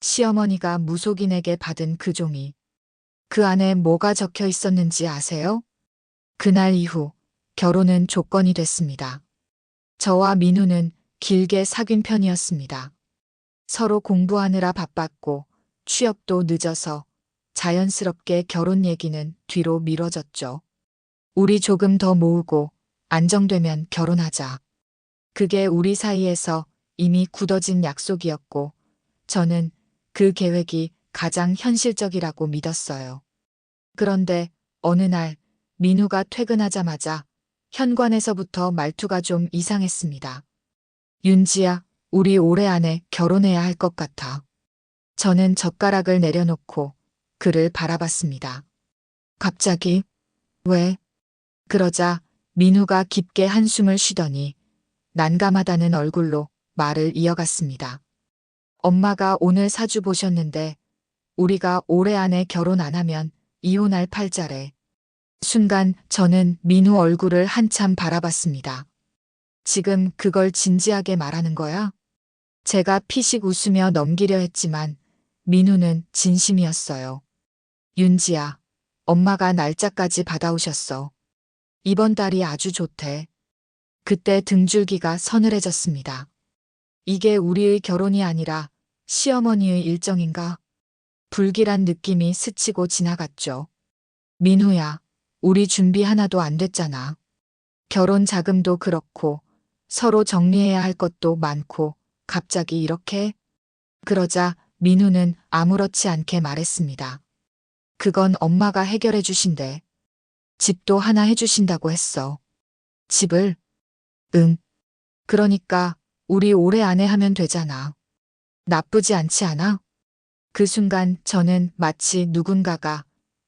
시어머니가 무속인에게 받은 그 종이. 그 안에 뭐가 적혀 있었는지 아세요? 그날 이후 결혼은 조건이 됐습니다. 저와 민우는 길게 사귄 편이었습니다. 서로 공부하느라 바빴고 취업도 늦어서 자연스럽게 결혼 얘기는 뒤로 미뤄졌죠. 우리 조금 더 모으고 안정되면 결혼하자. 그게 우리 사이에서 이미 굳어진 약속이었고 저는 그 계획이 가장 현실적이라고 믿었어요. 그런데 어느 날 민우가 퇴근하자마자 현관에서부터 말투가 좀 이상했습니다. 윤지야, 우리 올해 안에 결혼해야 할 것 같아. 저는 젓가락을 내려놓고 그를 바라봤습니다. 갑자기? 왜? 그러자 민우가 깊게 한숨을 쉬더니 난감하다는 얼굴로 말을 이어갔습니다. 엄마가 오늘 사주 보셨는데 우리가 올해 안에 결혼 안 하면 이혼할 팔자래. 순간 저는 민우 얼굴을 한참 바라봤습니다. 지금 그걸 진지하게 말하는 거야? 제가 피식 웃으며 넘기려 했지만 민우는 진심이었어요. 윤지야, 엄마가 날짜까지 받아오셨어. 이번 달이 아주 좋대. 그때 등줄기가 서늘해졌습니다. 이게 우리의 결혼이 아니라 시어머니의 일정인가? 불길한 느낌이 스치고 지나갔죠. 민우야, 우리 준비 하나도 안 됐잖아. 결혼 자금도 그렇고 서로 정리해야 할 것도 많고 갑자기 이렇게? 그러자 민우는 아무렇지 않게 말했습니다. 그건 엄마가 해결해 주신대. 집도 하나 해주신다고 했어. 집을? 응. 그러니까 우리 올해 안에 하면 되잖아. 나쁘지 않지 않아? 그 순간 저는 마치 누군가가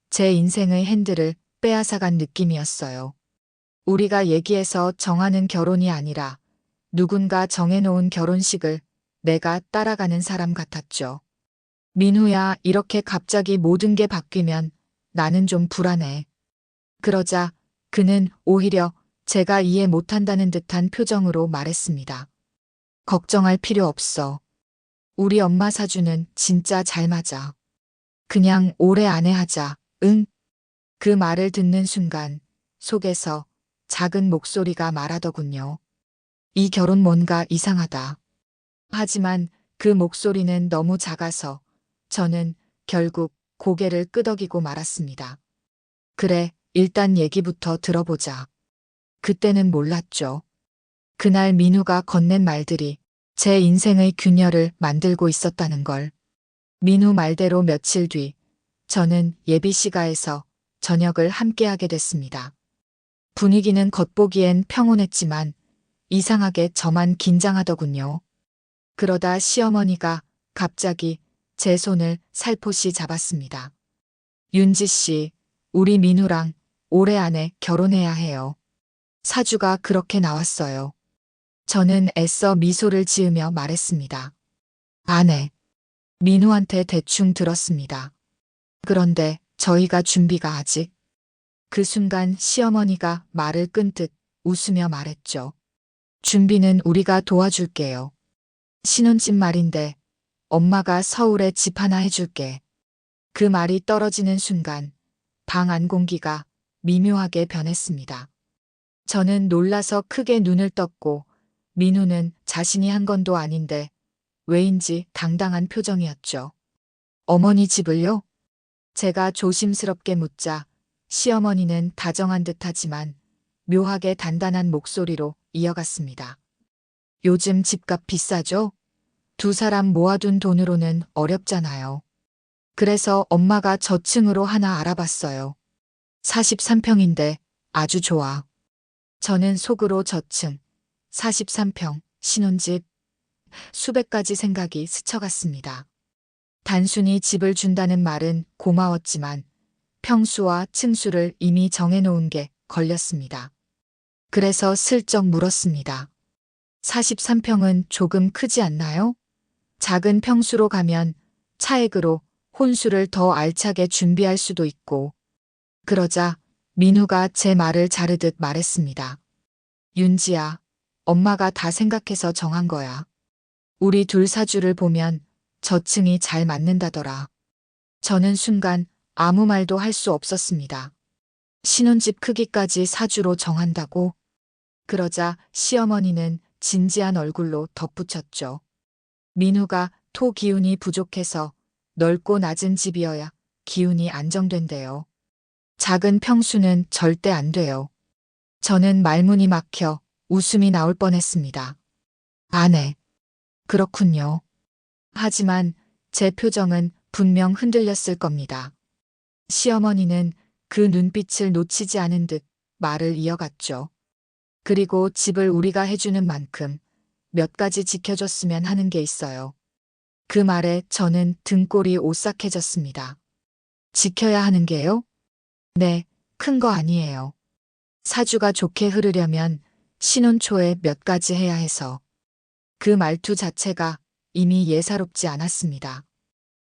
제 인생의 핸들을 빼앗아간 느낌이었어요. 우리가 얘기해서 정하는 결혼이 아니라 누군가 정해놓은 결혼식을 내가 따라가는 사람 같았죠. 민우야, 이렇게 갑자기 모든 게 바뀌면 나는 좀 불안해. 그러자 그는 오히려 제가 이해 못한다는 듯한 표정으로 말했습니다. 걱정할 필요 없어. 우리 엄마 사주는 진짜 잘 맞아. 그냥 올해 안에 하자, 응? 그 말을 듣는 순간 속에서 작은 목소리가 말하더군요. 이 결혼 뭔가 이상하다. 하지만 그 목소리는 너무 작아서 저는 결국 고개를 끄덕이고 말았습니다. 그래, 일단 얘기부터 들어보자. 그때는 몰랐죠. 그날 민우가 건넨 말들이 제 인생의 균열을 만들고 있었다는 걸. 민우 말대로 며칠 뒤 저는 예비시가에서 저녁을 함께하게 됐습니다. 분위기는 겉보기엔 평온했지만 이상하게 저만 긴장하더군요. 그러다 시어머니가 갑자기 제 손을 살포시 잡았습니다. 윤지 씨, 우리 민우랑 올해 안에 결혼해야 해요. 사주가 그렇게 나왔어요. 저는 애써 미소를 지으며 말했습니다. 안 해. 민우한테 대충 들었습니다. 그런데 저희가 준비가 아직. 그 순간 시어머니가 말을 끈 듯 웃으며 말했죠. 준비는 우리가 도와줄게요. 신혼집 말인데 엄마가 서울에 집 하나 해줄게. 그 말이 떨어지는 순간 방 안 공기가 미묘하게 변했습니다. 저는 놀라서 크게 눈을 떴고 민우는 자신이 한 건도 아닌데 왜인지 당당한 표정이었죠. 어머니 집을요? 제가 조심스럽게 묻자 시어머니는 다정한 듯하지만 묘하게 단단한 목소리로 이어갔습니다. 요즘 집값 비싸죠? 두 사람 모아둔 돈으로는 어렵잖아요. 그래서 엄마가 저층으로 하나 알아봤어요. 43평인데 아주 좋아. 저는 속으로 저층, 43평, 신혼집, 수백 가지 생각이 스쳐갔습니다. 단순히 집을 준다는 말은 고마웠지만 평수와 층수를 이미 정해놓은 게 걸렸습니다. 그래서 슬쩍 물었습니다. 43평은 조금 크지 않나요? 작은 평수로 가면 차액으로 혼수를 더 알차게 준비할 수도 있고. 그러자 민우가 제 말을 자르듯 말했습니다. 윤지야, 엄마가 다 생각해서 정한 거야. 우리 둘 사주를 보면 저층이 잘 맞는다더라. 저는 순간 아무 말도 할 수 없었습니다. 신혼집 크기까지 사주로 정한다고? 그러자 시어머니는 진지한 얼굴로 덧붙였죠. 민우가 토 기운이 부족해서 넓고 낮은 집이어야 기운이 안정된대요. 작은 평수는 절대 안 돼요. 저는 말문이 막혀 웃음이 나올 뻔했습니다. 아네. 그렇군요. 하지만 제 표정은 분명 흔들렸을 겁니다. 시어머니는 그 눈빛을 놓치지 않은 듯 말을 이어갔죠. 그리고 집을 우리가 해주는 만큼 몇 가지 지켜줬으면 하는 게 있어요. 그 말에 저는 등골이 오싹해졌습니다. 지켜야 하는 게요? 네, 큰 거 아니에요. 사주가 좋게 흐르려면 신혼 초에 몇 가지 해야 해서. 그 말투 자체가 이미 예사롭지 않았습니다.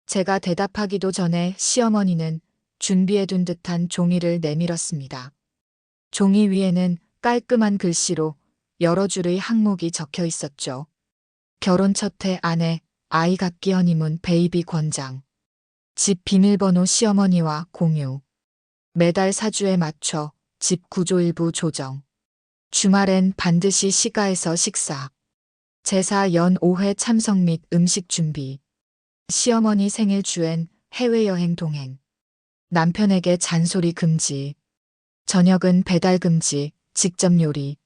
제가 대답하기도 전에 시어머니는 준비해둔 듯한 종이를 내밀었습니다. 종이 위에는 깔끔한 글씨로 여러 줄의 항목이 적혀 있었죠. 결혼 첫해 아내, 아이 갖기 허니문 베이비 권장. 집 비밀번호 시어머니와 공유. 매달 사주에 맞춰 집 구조 일부 조정. 주말엔 반드시 시가에서 식사. 제사 연 5회 참석 및 음식 준비. 시어머니 생일 주엔 해외여행 동행. 남편에게 잔소리 금지. 저녁은 배달 금지, 직접 요리.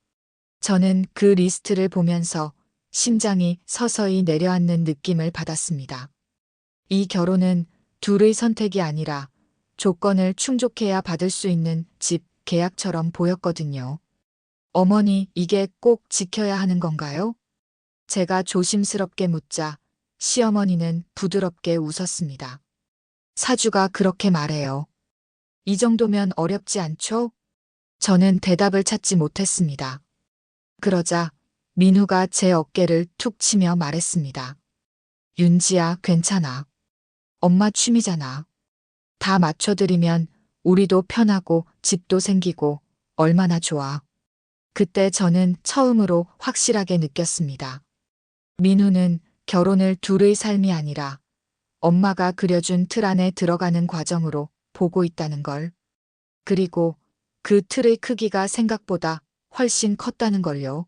저는 그 리스트를 보면서 심장이 서서히 내려앉는 느낌을 받았습니다. 이 결혼은 둘의 선택이 아니라 조건을 충족해야 받을 수 있는 집 계약처럼 보였거든요. 어머니, 이게 꼭 지켜야 하는 건가요? 제가 조심스럽게 묻자 시어머니는 부드럽게 웃었습니다. 사주가 그렇게 말해요. 이 정도면 어렵지 않죠? 저는 대답을 찾지 못했습니다. 그러자 민우가 제 어깨를 툭 치며 말했습니다. 윤지야, 괜찮아. 엄마 취미잖아. 다 맞춰드리면 우리도 편하고 집도 생기고 얼마나 좋아. 그때 저는 처음으로 확실하게 느꼈습니다. 민우는 결혼을 둘의 삶이 아니라 엄마가 그려준 틀 안에 들어가는 과정으로 보고 있다는 걸. 그리고 그 틀의 크기가 생각보다 훨씬 컸다는 걸요.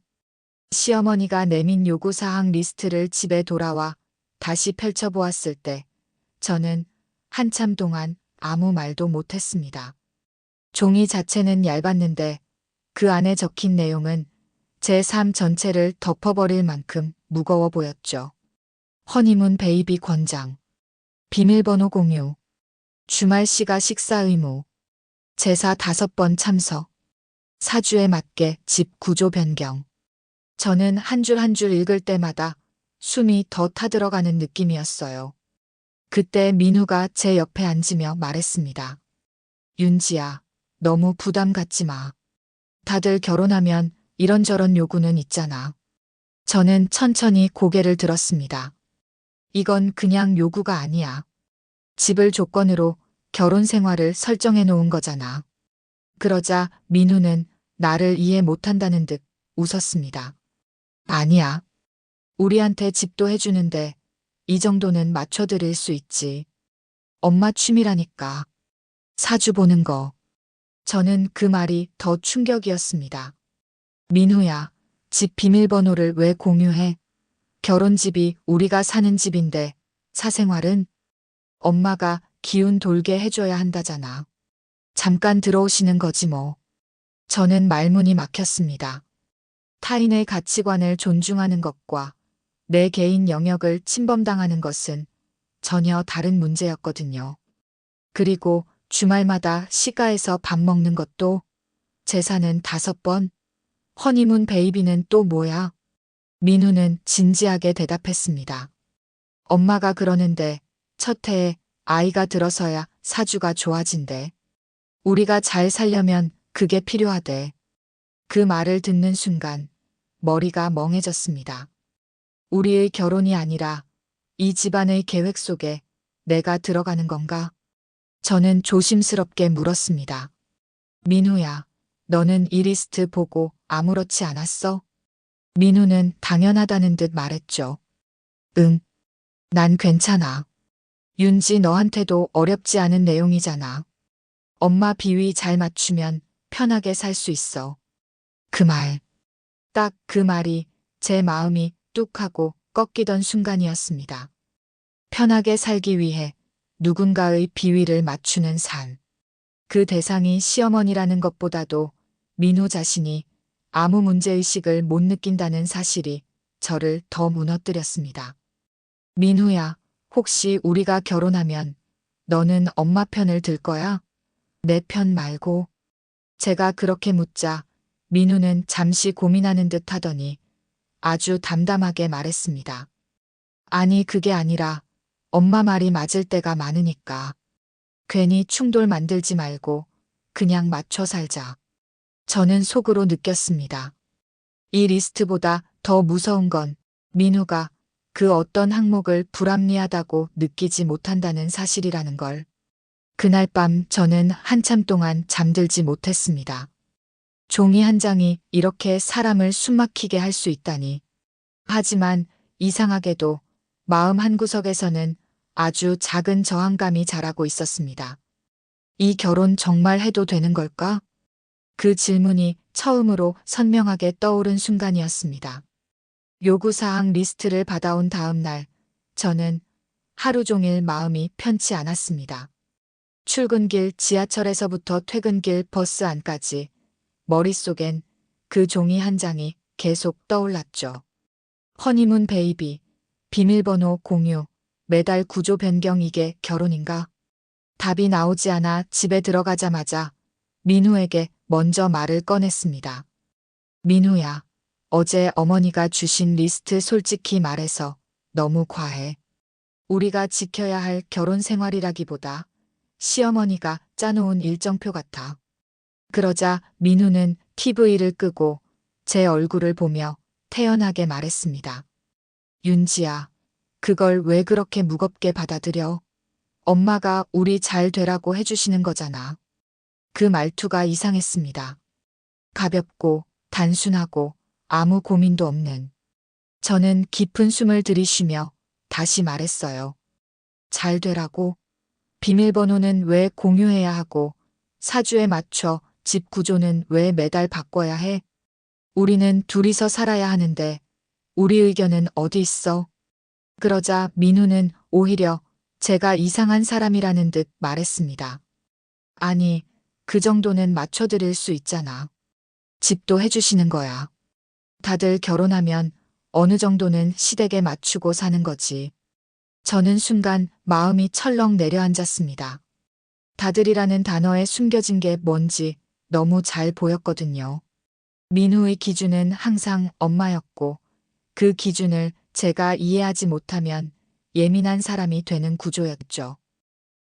시어머니가 내민 요구사항 리스트를 집에 돌아와 다시 펼쳐보았을 때 저는 한참 동안 아무 말도 못했습니다. 종이 자체는 얇았는데 그 안에 적힌 내용은 제 삶 전체를 덮어버릴 만큼 무거워 보였죠. 허니문 베이비 권장. 비밀번호 공유. 주말 시가 식사 의무. 제사 5번 참석. 사주에 맞게 집 구조 변경. 저는 한 줄 한 줄 읽을 때마다 숨이 더 타들어가는 느낌이었어요. 그때 민우가 제 옆에 앉으며 말했습니다. 윤지야, 너무 부담 갖지 마. 다들 결혼하면 이런저런 요구는 있잖아. 저는 천천히 고개를 들었습니다. 이건 그냥 요구가 아니야. 집을 조건으로 결혼 생활을 설정해 놓은 거잖아. 그러자 민우는 나를 이해 못한다는 듯 웃었습니다. 아니야. 우리한테 집도 해주는데 이 정도는 맞춰드릴 수 있지. 엄마 취미라니까. 사주 보는 거. 저는 그 말이 더 충격이었습니다. 민우야, 집 비밀번호를 왜 공유해? 결혼집이 우리가 사는 집인데 사생활은 엄마가 기운 돌게 해줘야 한다잖아. 잠깐 들어오시는 거지 뭐. 저는 말문이 막혔습니다. 타인의 가치관을 존중하는 것과 내 개인 영역을 침범당하는 것은 전혀 다른 문제였거든요. 그리고 주말마다 시가에서 밥 먹는 것도 제사는 5번, 허니문 베이비는 또 뭐야? 민우는 진지하게 대답했습니다. 엄마가 그러는데 첫 해에 아이가 들어서야 사주가 좋아진대. 우리가 잘 살려면 그게 필요하대. 그 말을 듣는 순간 머리가 멍해졌습니다. 우리의 결혼이 아니라 이 집안의 계획 속에 내가 들어가는 건가? 저는 조심스럽게 물었습니다. 민우야, 너는 이 리스트 보고 아무렇지 않았어? 민우는 당연하다는 듯 말했죠. 응. 난 괜찮아. 윤지 너한테도 어렵지 않은 내용이잖아. 엄마 비위 잘 맞추면 편하게 살 수 있어. 그 말. 딱 그 말이 제 마음이 뚝 하고 꺾이던 순간이었습니다. 편하게 살기 위해 누군가의 비위를 맞추는 삶. 그 대상이 시어머니라는 것보다도 민호 자신이 아무 문제의식을 못 느낀다는 사실이 저를 더 무너뜨렸습니다. 민호야, 혹시 우리가 결혼하면 너는 엄마 편을 들 거야? 내 편 말고. 제가 그렇게 묻자 민호는 잠시 고민하는 듯 하더니 아주 담담하게 말했습니다. 아니, 그게 아니라 엄마 말이 맞을 때가 많으니까. 괜히 충돌 만들지 말고 그냥 맞춰 살자. 저는 속으로 느꼈습니다. 이 리스트보다 더 무서운 건 민우가 그 어떤 항목을 불합리하다고 느끼지 못한다는 사실이라는 걸. 그날 밤 저는 한참 동안 잠들지 못했습니다. 종이 한 장이 이렇게 사람을 숨막히게 할 수 있다니. 하지만 이상하게도 마음 한구석에서는 아주 작은 저항감이 자라고 있었습니다. 이 결혼 정말 해도 되는 걸까? 그 질문이 처음으로 선명하게 떠오른 순간이었습니다. 요구사항 리스트를 받아온 다음 날, 저는 하루 종일 마음이 편치 않았습니다. 출근길 지하철에서부터 퇴근길 버스 안까지 머릿속엔 그 종이 한 장이 계속 떠올랐죠. 허니문 베이비, 비밀번호 공유, 매달 구조 변경, 이게 결혼인가? 답이 나오지 않아 집에 들어가자마자 민우에게 먼저 말을 꺼냈습니다. 민우야, 어제 어머니가 주신 리스트 솔직히 말해서 너무 과해. 우리가 지켜야 할 결혼 생활이라기보다 시어머니가 짜놓은 일정표 같아. 그러자 민우는 TV를 끄고 제 얼굴을 보며 태연하게 말했습니다. 윤지야, 그걸 왜 그렇게 무겁게 받아들여? 엄마가 우리 잘 되라고 해주시는 거잖아. 그 말투가 이상했습니다. 가볍고 단순하고 아무 고민도 없는. 저는 깊은 숨을 들이쉬며 다시 말했어요. 잘 되라고? 비밀번호는 왜 공유해야 하고 사주에 맞춰 집 구조는 왜 매달 바꿔야 해? 우리는 둘이서 살아야 하는데 우리 의견은 어디 있어? 그러자 민우는 오히려 제가 이상한 사람이라는 듯 말했습니다. 아니, 그 정도는 맞춰드릴 수 있잖아. 집도 해주시는 거야. 다들 결혼하면 어느 정도는 시댁에 맞추고 사는 거지. 저는 순간 마음이 철렁 내려앉았습니다. 다들이라는 단어에 숨겨진 게 뭔지 너무 잘 보였거든요. 민우의 기준은 항상 엄마였고 그 기준을 제가 이해하지 못하면 예민한 사람이 되는 구조였죠.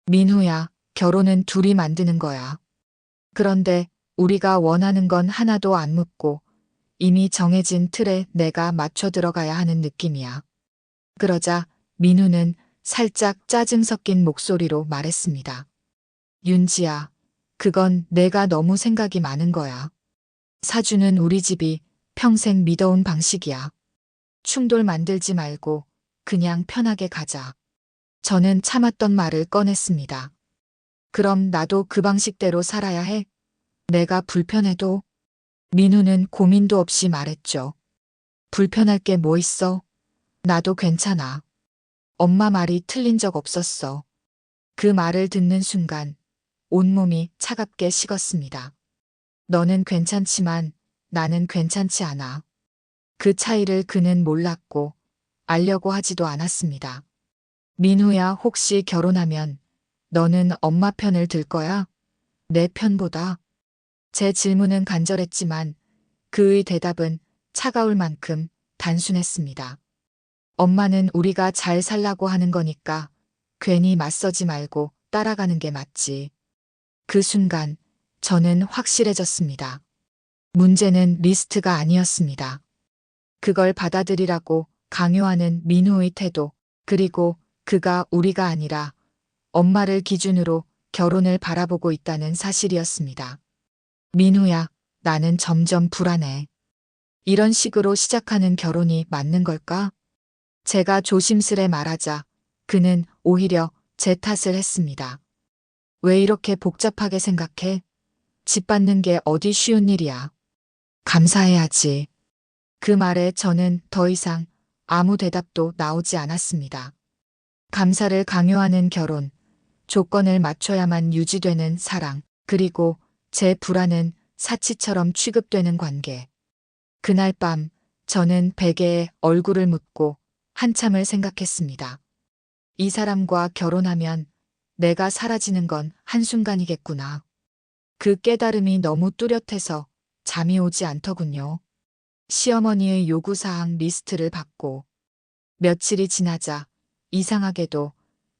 민우야, 결혼은 둘이 만드는 거야. 그런데 우리가 원하는 건 하나도 안 묻고 이미 정해진 틀에 내가 맞춰 들어가야 하는 느낌이야. 그러자 민우는 살짝 짜증 섞인 목소리로 말했습니다. 윤지야, 그건 내가 너무 생각이 많은 거야. 사주는 우리 집이 평생 믿어온 방식이야. 충돌 만들지 말고 그냥 편하게 가자. 저는 참았던 말을 꺼냈습니다. 그럼 나도 그 방식대로 살아야 해? 내가 불편해도? 민우는 고민도 없이 말했죠. 불편할 게 뭐 있어? 나도 괜찮아. 엄마 말이 틀린 적 없었어. 그 말을 듣는 순간 온몸이 차갑게 식었습니다. 너는 괜찮지만 나는 괜찮지 않아. 그 차이를 그는 몰랐고 알려고 하지도 않았습니다. 민우야, 혹시 결혼하면 너는 엄마 편을 들 거야? 내 편보다? 제 질문은 간절했지만 그의 대답은 차가울 만큼 단순했습니다. 엄마는 우리가 잘 살라고 하는 거니까 괜히 맞서지 말고 따라가는 게 맞지. 그 순간 저는 확실해졌습니다. 문제는 리스트가 아니었습니다. 그걸 받아들이라고 강요하는 민우의 태도, 그리고 그가 우리가 아니라 엄마를 기준으로 결혼을 바라보고 있다는 사실이었습니다. 민우야, 나는 점점 불안해. 이런 식으로 시작하는 결혼이 맞는 걸까? 제가 조심스레 말하자 그는 오히려 제 탓을 했습니다. 왜 이렇게 복잡하게 생각해? 집 받는 게 어디 쉬운 일이야. 감사해야지. 그 말에 저는 더 이상 아무 대답도 나오지 않았습니다. 감사를 강요하는 결혼, 조건을 맞춰야만 유지되는 사랑, 그리고 제 불안은 사치처럼 취급되는 관계. 그날 밤 저는 베개에 얼굴을 묻고 한참을 생각했습니다. 이 사람과 결혼하면 내가 사라지는 건 한순간이겠구나. 그 깨달음이 너무 뚜렷해서 잠이 오지 않더군요. 시어머니의 요구사항 리스트를 받고 며칠이 지나자 이상하게도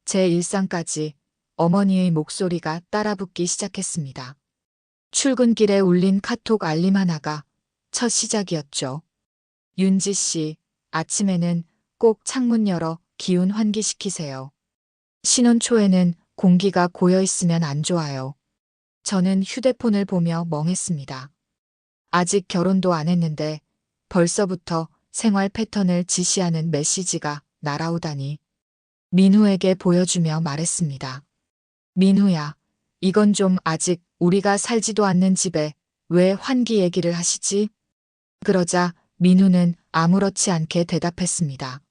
제 일상까지 어머니의 목소리가 따라붙기 시작했습니다. 출근길에 울린 카톡 알림 하나가 첫 시작이었죠. 윤지 씨, 아침에는 꼭 창문 열어 기운 환기시키세요. 신혼 초에는 공기가 고여 있으면 안 좋아요. 저는 휴대폰을 보며 멍했습니다. 아직 결혼도 안 했는데 벌써부터 생활 패턴을 지시하는 메시지가 날아오다니. 민후에게 보여주며 말했습니다. 민후야, 이건 좀 아직 우리가 살지도 않는 집에 왜 환기 얘기를 하시지? 그러자 민후는 아무렇지 않게 대답했습니다.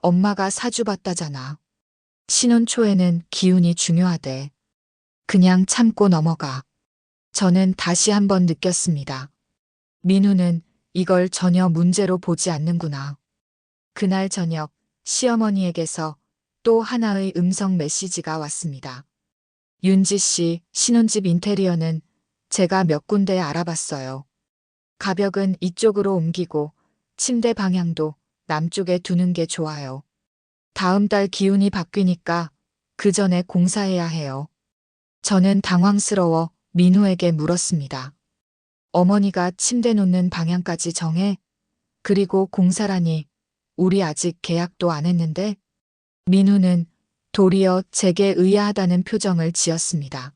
엄마가 사주봤다잖아. 신혼 초에는 기운이 중요하대. 그냥 참고 넘어가. 저는 다시 한번 느꼈습니다. 민후는 이걸 전혀 문제로 보지 않는구나. 그날 저녁 시어머니에게서 또 하나의 음성 메시지가 왔습니다. 윤지 씨, 신혼집 인테리어는 제가 몇 군데 알아봤어요. 가벽은 이쪽으로 옮기고 침대 방향도 남쪽에 두는 게 좋아요. 다음 달 기운이 바뀌니까 그 전에 공사해야 해요. 저는 당황스러워 민후에게 물었습니다. 어머니가 침대 놓는 방향까지 정해? 그리고 공사라니, 우리 아직 계약도 안 했는데? 민후는 도리어 제게 의아하다는 표정을 지었습니다.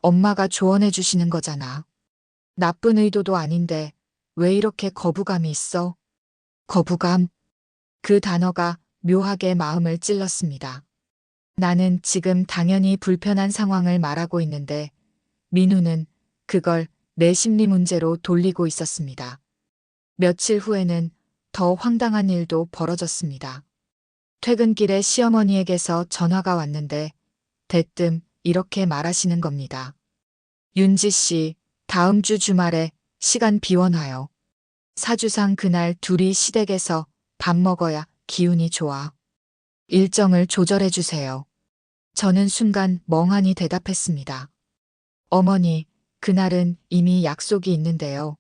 엄마가 조언해 주시는 거잖아. 나쁜 의도도 아닌데 왜 이렇게 거부감이 있어? 거부감? 그 단어가 묘하게 마음을 찔렀습니다. 나는 지금 당연히 불편한 상황을 말하고 있는데 민후는 그걸 내 심리 문제로 돌리고 있었습니다. 며칠 후에는 더 황당한 일도 벌어졌습니다. 퇴근길에 시어머니에게서 전화가 왔는데 대뜸 이렇게 말하시는 겁니다. 윤지 씨, 다음 주 주말에 시간 비워놔요. 사주상 그날 둘이 시댁에서 밥 먹어야 기운이 좋아. 일정을 조절해 주세요. 저는 순간 멍하니 대답했습니다. 어머니, 그날은 이미 약속이 있는데요.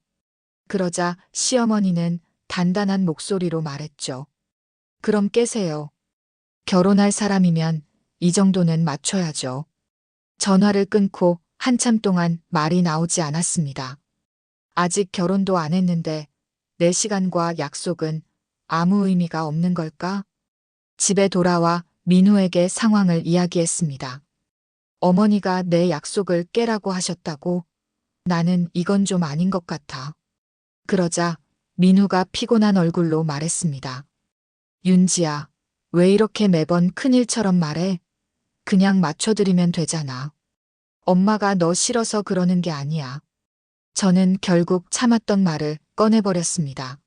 그러자 시어머니는 단단한 목소리로 말했죠. 그럼 깨세요. 결혼할 사람이면 이 정도는 맞춰야죠. 전화를 끊고 한참 동안 말이 나오지 않았습니다. 아직 결혼도 안 했는데 내 시간과 약속은 아무 의미가 없는 걸까? 집에 돌아와 민후에게 상황을 이야기했습니다. 어머니가 내 약속을 깨라고 하셨다고? 나는 이건 좀 아닌 것 같아. 그러자 민후가 피곤한 얼굴로 말했습니다. 윤지야, 왜 이렇게 매번 큰일처럼 말해? 그냥 맞춰드리면 되잖아. 엄마가 너 싫어서 그러는 게 아니야. 저는 결국 참았던 말을 꺼내버렸습니다.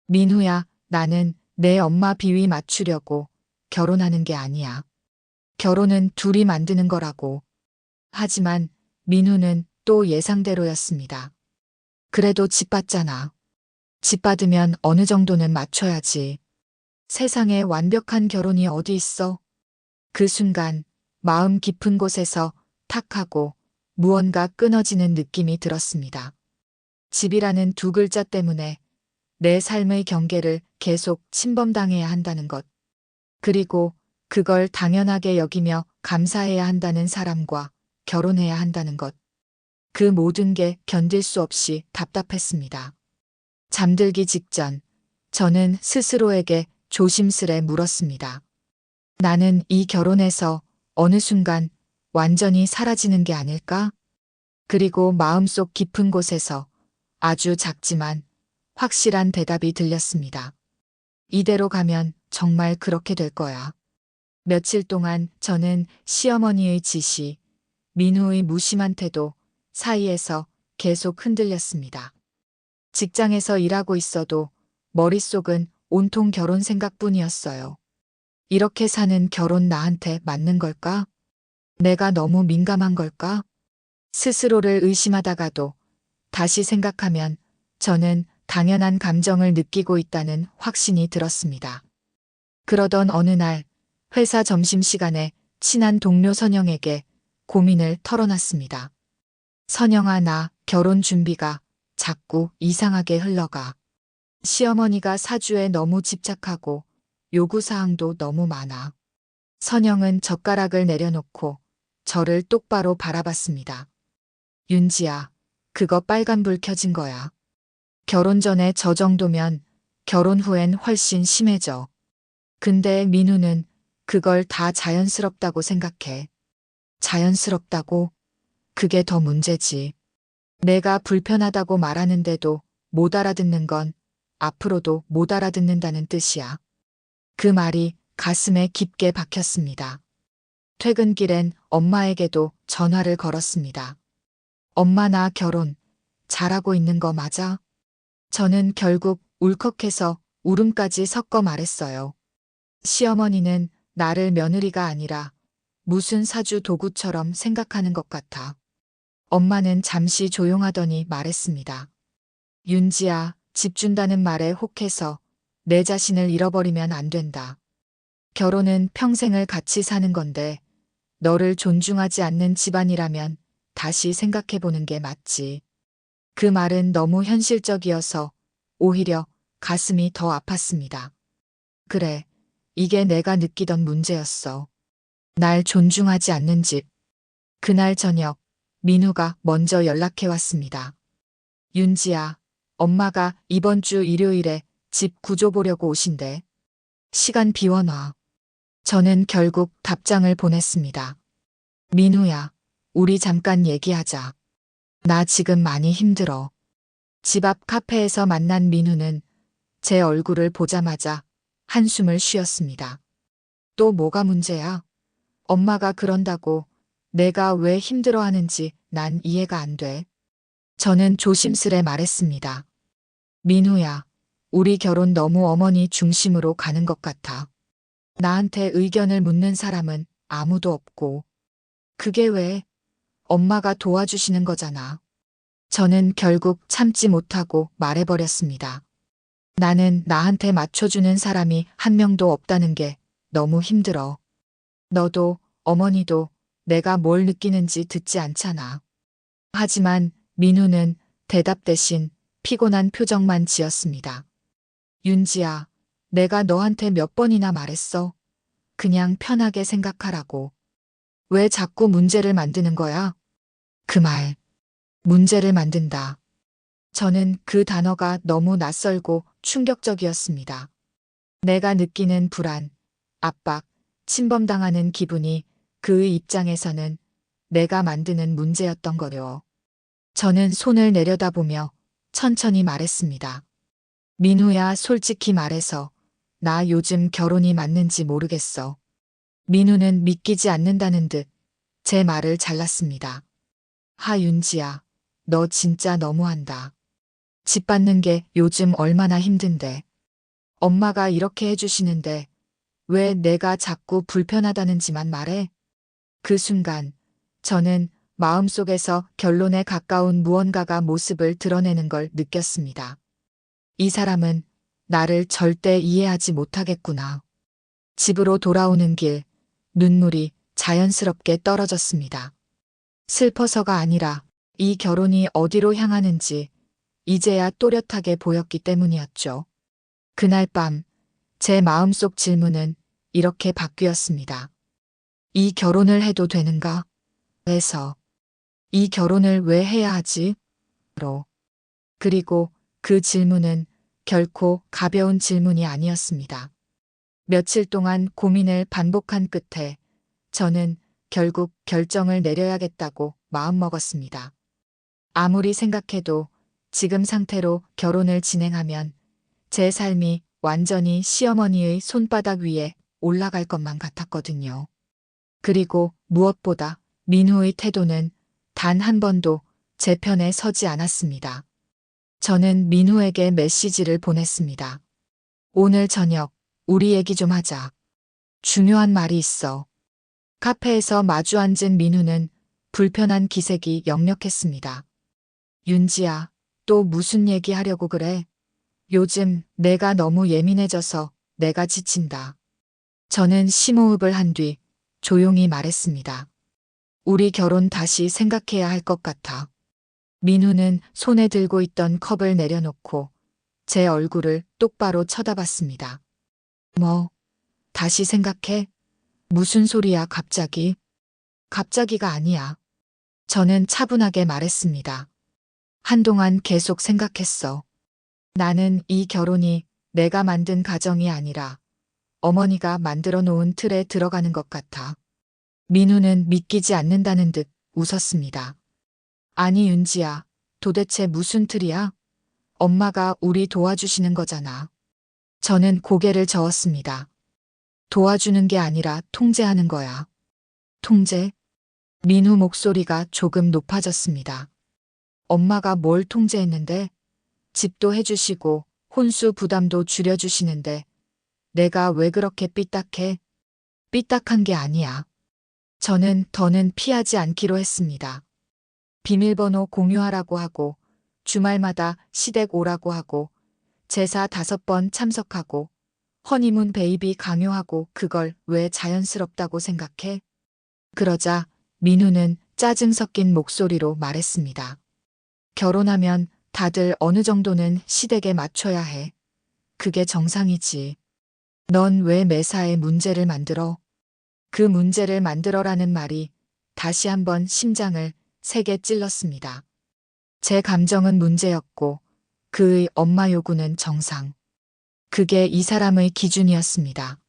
민후야, 나는 내 엄마 비위 맞추려고 결혼하는 게 아니야. 결혼은 둘이 만드는 거라고. 하지만 민후는 또 예상대로였습니다. 그래도 집 받잖아. 집 받으면 어느 정도는 맞춰야지. 세상에 완벽한 결혼이 어디 있어? 그 순간 마음 깊은 곳에서 탁 하고 무언가 끊어지는 느낌이 들었습니다. 집이라는 두 글자 때문에 내 삶의 경계를 계속 침범당해야 한다는 것. 그리고 그걸 당연하게 여기며 감사해야 한다는 사람과 결혼해야 한다는 것. 그 모든 게 견딜 수 없이 답답했습니다. 잠들기 직전 저는 스스로에게 조심스레 물었습니다. 나는 이 결혼에서 어느 순간 완전히 사라지는 게 아닐까? 그리고 마음속 깊은 곳에서 아주 작지만 확실한 대답이 들렸습니다. 이대로 가면 정말 그렇게 될 거야. 며칠 동안 저는 시어머니의 지시, 민우의 무심한 태도 사이에서 계속 흔들렸습니다. 직장에서 일하고 있어도 머릿속은 온통 결혼 생각뿐이었어요. 이렇게 사는 결혼 나한테 맞는 걸까? 내가 너무 민감한 걸까? 스스로를 의심하다가도 다시 생각하면 저는 당연한 감정을 느끼고 있다는 확신이 들었습니다. 그러던 어느 날 회사 점심시간에 친한 동료 선영에게 고민을 털어놨습니다. 선영아, 나 결혼 준비가 자꾸 이상하게 흘러가. 시어머니가 사주에 너무 집착하고 요구사항도 너무 많아. 선영은 젓가락을 내려놓고 저를 똑바로 바라봤습니다. 윤지야, 그거 빨간불 켜진 거야. 결혼 전에 저 정도면 결혼 후엔 훨씬 심해져. 근데 민우는 그걸 다 자연스럽다고 생각해. 자연스럽다고? 그게 더 문제지. 내가 불편하다고 말하는데도 못 알아듣는 건 앞으로도 못 알아듣는다는 뜻이야. 그 말이 가슴에 깊게 박혔습니다. 퇴근길엔 엄마에게도 전화를 걸었습니다. 엄마, 나 결혼 잘하고 있는 거 맞아? 저는 결국 울컥해서 울음까지 섞어 말했어요. 시어머니는 나를 며느리가 아니라 무슨 사주 도구처럼 생각하는 것 같아. 엄마는 잠시 조용하더니 말했습니다. 윤지야, 집 준다는 말에 혹해서 내 자신을 잃어버리면 안 된다. 결혼은 평생을 같이 사는 건데 너를 존중하지 않는 집안이라면 다시 생각해보는 게 맞지. 그 말은 너무 현실적이어서 오히려 가슴이 더 아팠습니다. 그래, 이게 내가 느끼던 문제였어. 날 존중하지 않는 집. 그날 저녁 민우가 먼저 연락해 왔습니다. 윤지야, 엄마가 이번 주 일요일에 집 구조 보려고 오신대. 시간 비워놔. 저는 결국 답장을 보냈습니다. 민우야, 우리 잠깐 얘기하자. 나 지금 많이 힘들어. 집 앞 카페에서 만난 민우는 제 얼굴을 보자마자 한숨을 쉬었습니다. 또 뭐가 문제야? 엄마가 그런다고 내가 왜 힘들어하는지 난 이해가 안 돼. 저는 조심스레 말했습니다. 민우야, 우리 결혼 너무 어머니 중심으로 가는 것 같아. 나한테 의견을 묻는 사람은 아무도 없고. 그게 왜? 엄마가 도와주시는 거잖아. 저는 결국 참지 못하고 말해버렸습니다. 나는 나한테 맞춰주는 사람이 한 명도 없다는 게 너무 힘들어. 너도 어머니도 내가 뭘 느끼는지 듣지 않잖아. 하지만 민우는 대답 대신 피곤한 표정만 지었습니다. 윤지야, 내가 너한테 몇 번이나 말했어. 그냥 편하게 생각하라고. 왜 자꾸 문제를 만드는 거야? 그 말, 문제를 만든다. 저는 그 단어가 너무 낯설고 충격적이었습니다. 내가 느끼는 불안, 압박, 침범당하는 기분이 그의 입장에서는 내가 만드는 문제였던 거요. 저는 손을 내려다보며 천천히 말했습니다. 민우야, 솔직히 말해서 나 요즘 결혼이 맞는지 모르겠어. 민우는 믿기지 않는다는 듯 제 말을 잘랐습니다. 하윤지야, 너 진짜 너무한다. 집 받는 게 요즘 얼마나 힘든데. 엄마가 이렇게 해주시는데 왜 내가 자꾸 불편하다는지만 말해? 그 순간 저는 마음속에서 결론에 가까운 무언가가 모습을 드러내는 걸 느꼈습니다. 이 사람은 나를 절대 이해하지 못하겠구나. 집으로 돌아오는 길, 눈물이 자연스럽게 떨어졌습니다. 슬퍼서가 아니라 이 결혼이 어디로 향하는지 이제야 또렷하게 보였기 때문이었죠. 그날 밤 제 마음속 질문은 이렇게 바뀌었습니다. 이 결혼을 해도 되는가? 에서 이 결혼을 왜 해야 하지? 로. 그리고 그 질문은 결코 가벼운 질문이 아니었습니다. 며칠 동안 고민을 반복한 끝에 저는 결국 결정을 내려야겠다고 마음먹었습니다. 아무리 생각해도 지금 상태로 결혼을 진행하면 제 삶이 완전히 시어머니의 손바닥 위에 올라갈 것만 같았거든요. 그리고 무엇보다 민우의 태도는 단 한 번도 제 편에 서지 않았습니다. 저는 민우에게 메시지를 보냈습니다. 오늘 저녁 우리 얘기 좀 하자. 중요한 말이 있어. 카페에서 마주 앉은 민우는 불편한 기색이 역력했습니다. 윤지야, 또 무슨 얘기 하려고 그래? 요즘 내가 너무 예민해져서 내가 지친다. 저는 심호흡을 한 뒤 조용히 말했습니다. 우리 결혼 다시 생각해야 할 것 같아. 민우는 손에 들고 있던 컵을 내려놓고 제 얼굴을 똑바로 쳐다봤습니다. 뭐, 다시 생각해? 무슨 소리야, 갑자기? 갑자기가 아니야. 저는 차분하게 말했습니다. 한동안 계속 생각했어. 나는 이 결혼이 내가 만든 가정이 아니라 어머니가 만들어 놓은 틀에 들어가는 것 같아. 민우는 믿기지 않는다는 듯 웃었습니다. 아니, 윤지야, 도대체 무슨 틀이야? 엄마가 우리 도와주시는 거잖아. 저는 고개를 저었습니다. 도와주는 게 아니라 통제하는 거야. 통제? 민우 목소리가 조금 높아졌습니다. 엄마가 뭘 통제했는데? 집도 해주시고 혼수 부담도 줄여주시는데 내가 왜 그렇게 삐딱해? 삐딱한 게 아니야. 저는 더는 피하지 않기로 했습니다. 비밀번호 공유하라고 하고 주말마다 시댁 오라고 하고 제사 5번 참석하고 허니문 베이비 강요하고 그걸 왜 자연스럽다고 생각해? 그러자 민우는 짜증 섞인 목소리로 말했습니다. 결혼하면 다들 어느 정도는 시댁에 맞춰야 해. 그게 정상이지. 넌 왜 매사에 문제를 만들어? 그 문제를 만들어라는 말이 다시 한번 심장을 세게 찔렀습니다. 제 감정은 문제였고 그의 엄마 요구는 정상. 그게 이 사람의 기준이었습니다.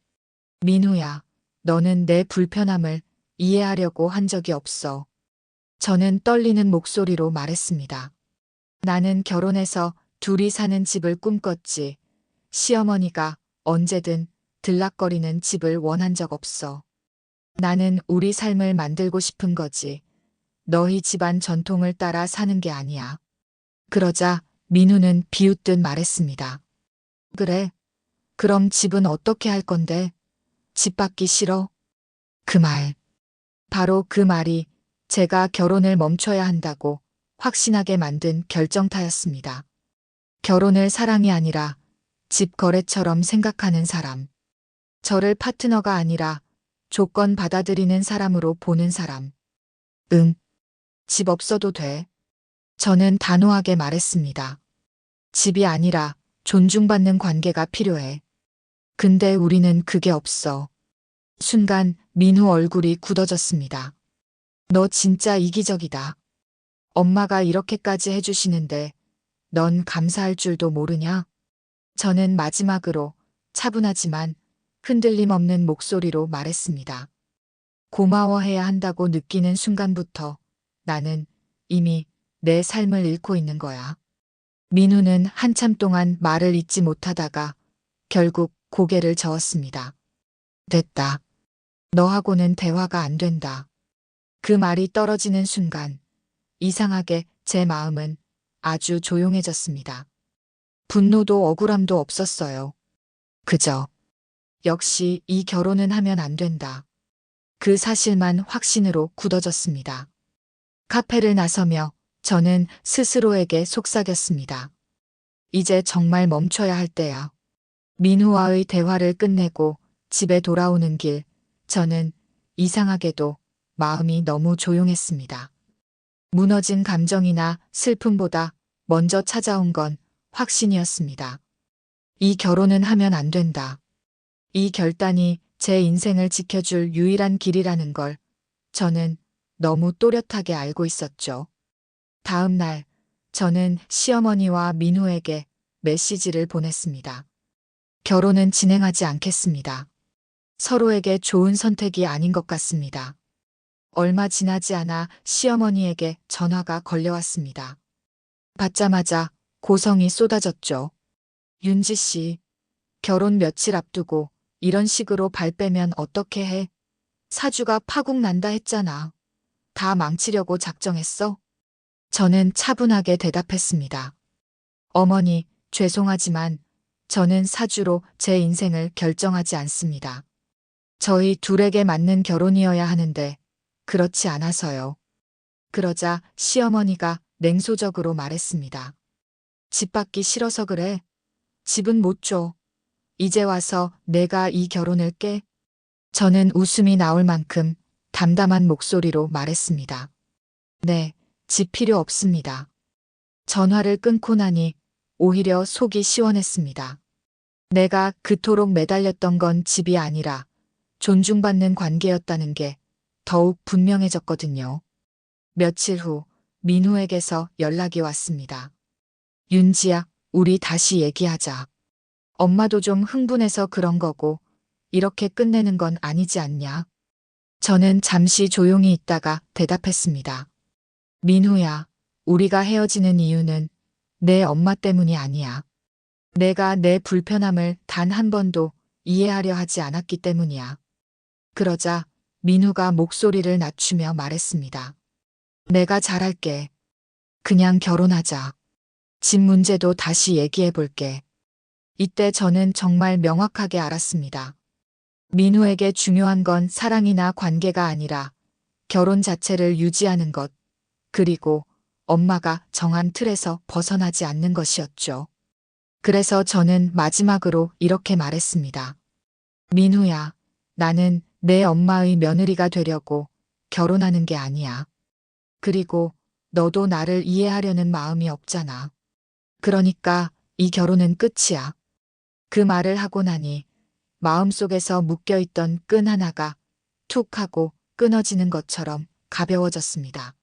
민우야, 너는 내 불편함을 이해하려고 한 적이 없어. 저는 떨리는 목소리로 말했습니다. 나는 결혼해서 둘이 사는 집을 꿈꿨지. 시어머니가 언제든 들락거리는 집을 원한 적 없어. 나는 우리 삶을 만들고 싶은 거지. 너희 집안 전통을 따라 사는 게 아니야. 그러자 민우는 비웃듯 말했습니다. 그래? 그럼 집은 어떻게 할 건데? 집 받기 싫어? 그 말. 바로 그 말이 제가 결혼을 멈춰야 한다고 확신하게 만든 결정타였습니다. 결혼을 사랑이 아니라 집 거래처럼 생각하는 사람. 저를 파트너가 아니라 조건 받아들이는 사람으로 보는 사람. 응. 집 없어도 돼. 저는 단호하게 말했습니다. 집이 아니라 존중받는 관계가 필요해. 근데 우리는 그게 없어. 순간 민우 얼굴이 굳어졌습니다. 너 진짜 이기적이다. 엄마가 이렇게까지 해주시는데 넌 감사할 줄도 모르냐? 저는 마지막으로 차분하지만 흔들림 없는 목소리로 말했습니다. 고마워해야 한다고 느끼는 순간부터 나는 이미 내 삶을 잃고 있는 거야. 민우는 한참 동안 말을 잇지 못하다가 결국 고개를 저었습니다. 됐다. 너하고는 대화가 안 된다. 그 말이 떨어지는 순간 이상하게 제 마음은 아주 조용해졌습니다. 분노도 억울함도 없었어요. 그저 역시 이 결혼은 하면 안 된다. 그 사실만 확신으로 굳어졌습니다. 카페를 나서며 저는 스스로에게 속삭였습니다. 이제 정말 멈춰야 할 때야. 민우와의 대화를 끝내고 집에 돌아오는 길, 저는 이상하게도 마음이 너무 조용했습니다. 무너진 감정이나 슬픔보다 먼저 찾아온 건 확신이었습니다. 이 결혼은 하면 안 된다. 이 결단이 제 인생을 지켜줄 유일한 길이라는 걸 저는 너무 또렷하게 알고 있었죠. 다음 날 저는 시어머니와 민우에게 메시지를 보냈습니다. 결혼은 진행하지 않겠습니다. 서로에게 좋은 선택이 아닌 것 같습니다. 얼마 지나지 않아 시어머니에게 전화가 걸려왔습니다. 받자마자 고성이 쏟아졌죠. 윤지 씨, 결혼 며칠 앞두고 이런 식으로 발 빼면 어떻게 해? 사주가 파국 난다 했잖아. 다 망치려고 작정했어? 저는 차분하게 대답했습니다. 어머니, 죄송하지만 저는 사주로 제 인생을 결정하지 않습니다. 저희 둘에게 맞는 결혼이어야 하는데 그렇지 않아서요. 그러자 시어머니가 냉소적으로 말했습니다. 집 받기 싫어서 그래. 집은 못 줘. 이제 와서 내가 이 결혼을 깨? 저는 웃음이 나올 만큼 담담한 목소리로 말했습니다. 네, 집 필요 없습니다. 전화를 끊고 나니 오히려 속이 시원했습니다. 내가 그토록 매달렸던 건 집이 아니라 존중받는 관계였다는 게 더욱 분명해졌거든요. 며칠 후 민우에게서 연락이 왔습니다. 윤지야, 우리 다시 얘기하자. 엄마도 좀 흥분해서 그런 거고 이렇게 끝내는 건 아니지 않냐? 저는 잠시 조용히 있다가 대답했습니다. 민우야, 우리가 헤어지는 이유는 내 엄마 때문이 아니야. 내가 내 불편함을 단 한 번도 이해하려 하지 않았기 때문이야. 그러자 민우가 목소리를 낮추며 말했습니다. 내가 잘할게. 그냥 결혼하자. 집 문제도 다시 얘기해 볼게. 이때 저는 정말 명확하게 알았습니다. 민우에게 중요한 건 사랑이나 관계가 아니라 결혼 자체를 유지하는 것, 그리고 엄마가 정한 틀에서 벗어나지 않는 것이었죠. 그래서 저는 마지막으로 이렇게 말했습니다. 민우야, 나는 내 엄마의 며느리가 되려고 결혼하는 게 아니야. 그리고 너도 나를 이해하려는 마음이 없잖아. 그러니까 이 결혼은 끝이야. 그 말을 하고 나니 마음속에서 묶여있던 끈 하나가 툭 하고 끊어지는 것처럼 가벼워졌습니다.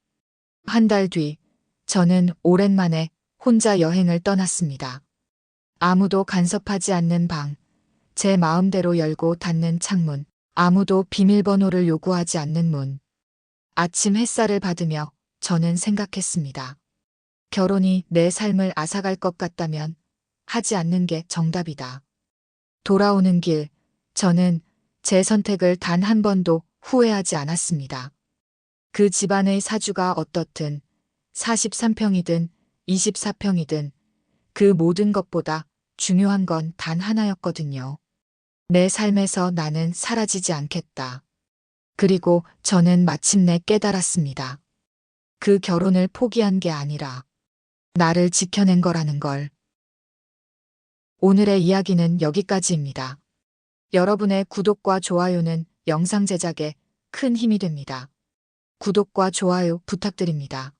한 달 뒤, 저는 오랜만에 혼자 여행을 떠났습니다. 아무도 간섭하지 않는 방, 제 마음대로 열고 닫는 창문, 아무도 비밀번호를 요구하지 않는 문. 아침 햇살을 받으며 저는 생각했습니다. 결혼이 내 삶을 앗아갈 것 같다면 하지 않는 게 정답이다. 돌아오는 길, 저는 제 선택을 단 한 번도 후회하지 않았습니다. 그 집안의 사주가 어떻든 43평이든 24평이든 그 모든 것보다 중요한 건 단 하나였거든요. 내 삶에서 나는 사라지지 않겠다. 그리고 저는 마침내 깨달았습니다. 그 결혼을 포기한 게 아니라 나를 지켜낸 거라는 걸. 오늘의 이야기는 여기까지입니다. 여러분의 구독과 좋아요는 영상 제작에 큰 힘이 됩니다. 구독과 좋아요 부탁드립니다.